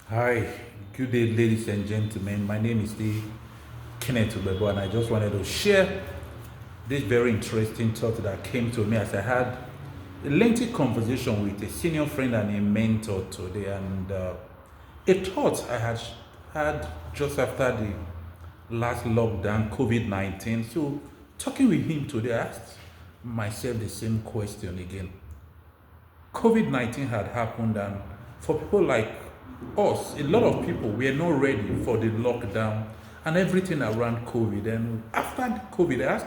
Hi, good day, ladies and gentlemen. My name is the Kenneth Ubebo, and I just wanted to share this very interesting thought that came to me as I had a lengthy conversation with a senior friend and a mentor today. And a thought I had just after the last lockdown, COVID 19. So, talking with him today, I asked myself the same question again. COVID 19 had happened, and for people like us, a lot of people were not ready for the lockdown and everything around COVID. And after COVID, I asked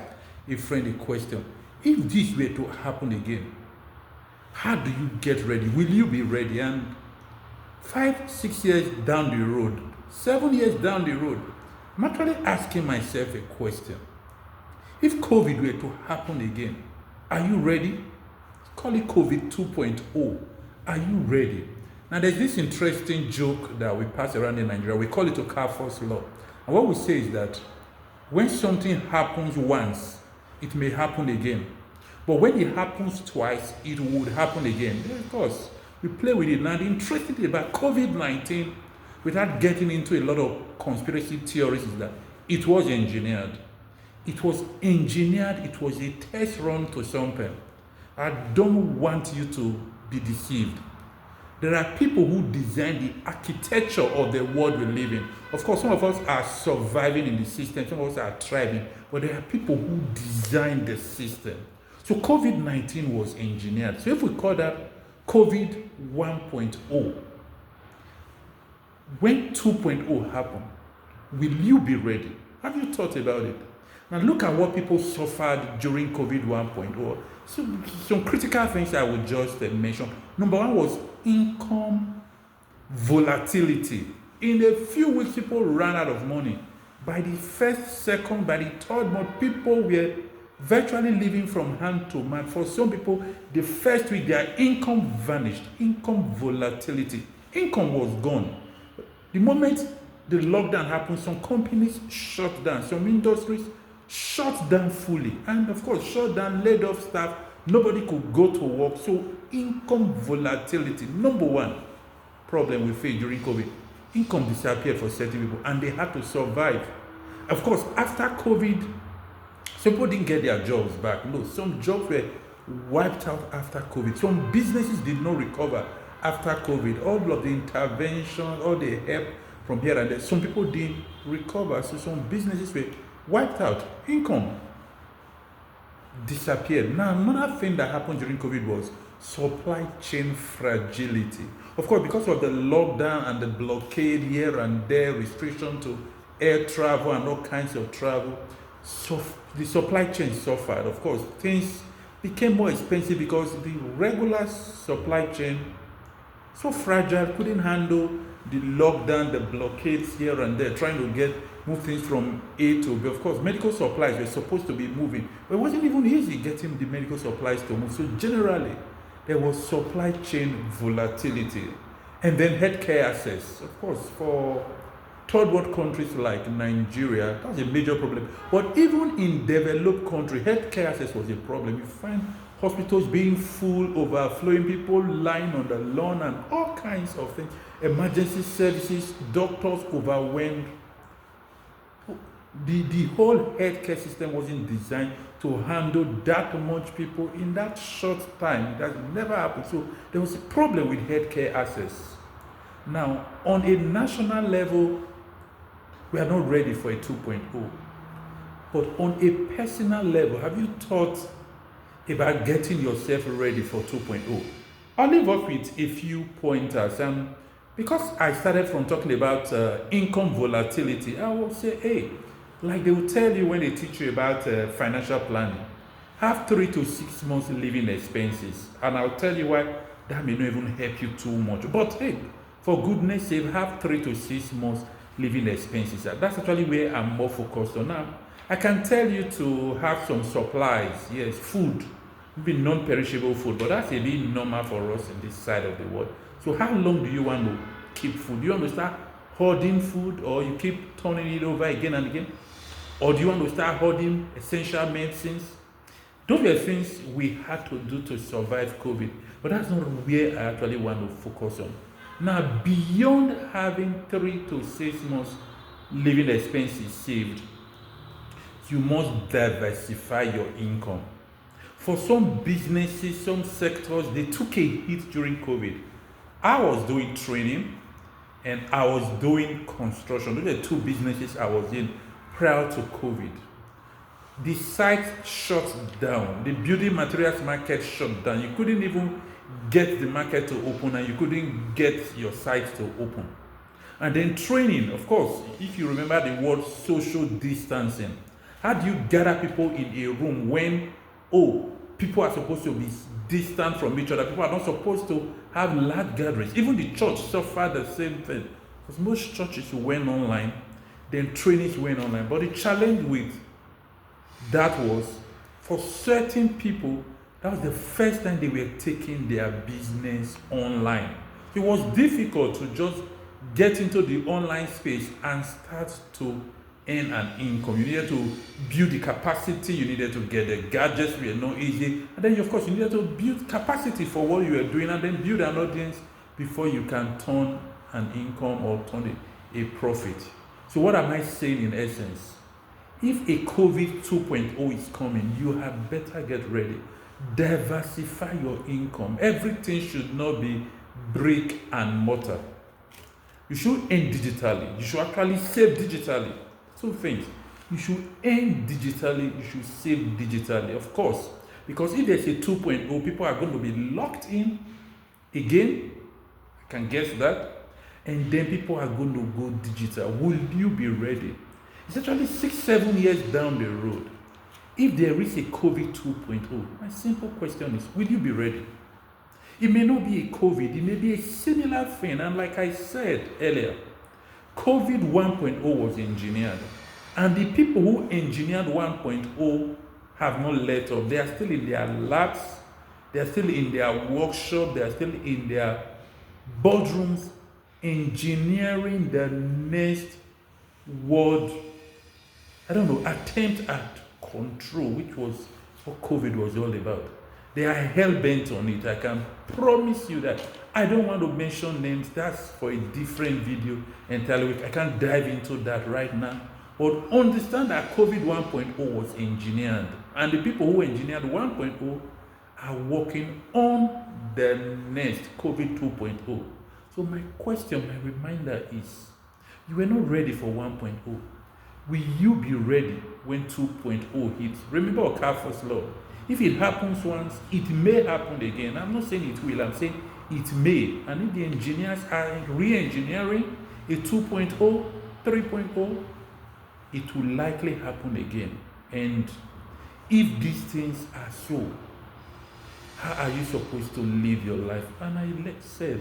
a friend a question: if this were to happen again, how do you get ready? Will you be ready? And 5, 6 years down the road, 7 years down the road, I'm actually asking myself a question. If COVID were to happen again, are you ready? Call it COVID 2.0. Are you ready? Now, there's this interesting joke that we pass around in Nigeria. We call it Okafor's Law. And what we say is that when something happens once, it may happen again. But when it happens twice, it would happen again. Of course, we play with it. Now, the interesting thing about COVID 19, without getting into a lot of conspiracy theories, is that it was engineered. It was engineered, it was a test run to something. I don't want you to be deceived. There are people who design the architecture of the world we live in. Of course, some of us are surviving in the system, some of us are thriving, but there are people who design the system. So COVID 19 was engineered. So if we call that COVID 1.0, when 2.0 happened, will you be ready? Have you thought about it? Now look at what people suffered during COVID 1.0. So some critical things I would just mention. Number one was income volatility. In a few weeks, people ran out of money. By the first, second, by the third month, people were virtually living from hand to mouth. For some people, the first week, their income vanished. Income volatility. Income was gone. The moment the lockdown happened, some companies shut down, some industries shut down fully, and of course, shut down, laid off staff. Nobody could go to work. So, income volatility, number one problem we faced during COVID. Income disappeared for certain people, and they had to survive. Of course, after COVID, some people didn't get their jobs back. No, some jobs were wiped out after COVID. Some businesses did not recover after COVID. All of the intervention, all the help from here and there, some people didn't recover. So some businesses were wiped out. Income disappeared. Now, another thing that happened during COVID was supply chain fragility. Of course, because of the lockdown and the blockade here and there, restriction to air travel and all kinds of travel, so the supply chain suffered. Of course, things became more expensive because the regular supply chain so fragile, couldn't handle the lockdown, the blockades here and there, trying to move things from A to B. Of course, medical supplies were supposed to be moving, but it wasn't even easy getting the medical supplies to move. So generally, there was supply chain volatility. And then healthcare access. Of course, for third world countries like Nigeria, that's a major problem. But even in developed countries, healthcare access was a problem. You find hospitals being full, overflowing, people lying on the lawn, and all kinds of things. Emergency services, doctors overwhelmed. The whole healthcare system wasn't designed to handle that much people in that short time. That never happened. So there was a problem with healthcare access. Now, on a national level, we are not ready for a 2.0. But on a personal level, have you thought about getting yourself ready for 2.0? I'll leave up with a few pointers. Because I started from talking about income volatility, I will say, hey, like they will tell you when they teach you about financial planning, have 3 to 6 months living expenses. And I'll tell you why that may not even help you too much. But hey, for goodness sake, have 3 to 6 months living expenses. That's actually where I'm more focused on now. I can tell you to have some supplies, yes, food, maybe non-perishable food, but that's a bit normal for us in this side of the world. So how long do you want to keep food? Do you want to start hoarding food, or you keep turning it over again and again? Or do you want to start hoarding essential medicines? Those were things we had to do to survive COVID, but that's not where I actually want to focus on. Now, beyond having 3 to 6 months living expenses saved, you must diversify your income. For some businesses, some sectors, they took a hit during COVID. I was doing training and I was doing construction. Those are the 2 businesses I was in prior to COVID. The site shut down. The building materials market shut down. You couldn't even get the market to open, and you couldn't get your site to open. And then training, of course, if you remember the word social distancing. How do you gather people in a room when, people are supposed to be distant from each other? People are not supposed to have large gatherings. Even the church suffered the same thing. Because most churches went online, then trainings went online. But the challenge with that was, for certain people, that was the first time they were taking their business online. It was difficult to just get into the online space and start to earn an income. You needed to build the capacity, you needed to get the gadgets were not easy, and then of course you needed to build capacity for what you were doing, and then build an audience before you can turn an income or turn a profit. So what am I saying in essence? If a COVID 2.0 is coming, you had better get ready. Diversify your income. Everything should not be brick and mortar. You should earn digitally. You should actually save digitally. 2 things. You should earn digitally. You should save digitally, of course. Because if there's a 2.0, people are going to be locked in again. I can guess that. And then people are going to go digital. Will you be ready? It's actually 6-7 years down the road. If there is a COVID 2.0, my simple question is, will you be ready? It may not be a COVID, it may be a similar thing. And like I said earlier, COVID 1.0 was engineered. And the people who engineered 1.0 have not let up. They are still in their labs, they are still in their workshop, they are still in their boardrooms, engineering the next world, attempt at control, which was what COVID was all about. They are hell-bent on it. I can promise you that. I don't want to mention names. That's for a different video entirely. I can't dive into that right now. But understand that COVID 1.0 was engineered. And the people who engineered 1.0 are working on the next COVID 2.0. So my question, my reminder is, you were not ready for 1.0. Will you be ready when 2.0 hits? Remember Okafor's law. If it happens once, it may happen again. I'm not saying it will, I'm saying it may. And if the engineers are re-engineering a 2.0, 3.0, it will likely happen again. And if these things are so, how are you supposed to live your life? And I said,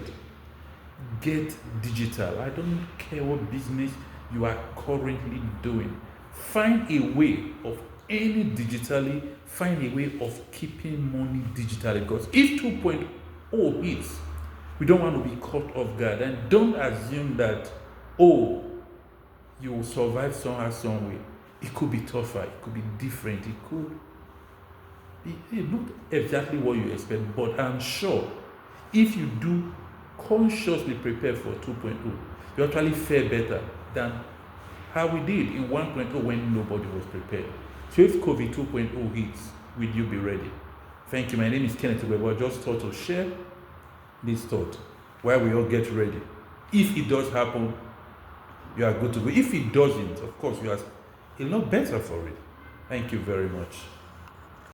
get digital. I don't care what business you are currently doing. Find a way of earning digitally, find a way of keeping money digitally. Because if 2.0 hits, we don't want to be caught off guard. And don't assume that, you will survive somehow, some way. It could be tougher, it could be different, it could be not exactly what you expect, but I'm sure if you do consciously prepare for 2.0, you actually fare better than how we did in 1.0 when nobody was prepared. So if COVID 2.0 hits, will you be ready? Thank you. My name is Kenneth Ubebo. I just thought to share this thought while we all get ready. If it does happen, you are good to go. If it doesn't, of course, you are a lot better for it. Thank you very much.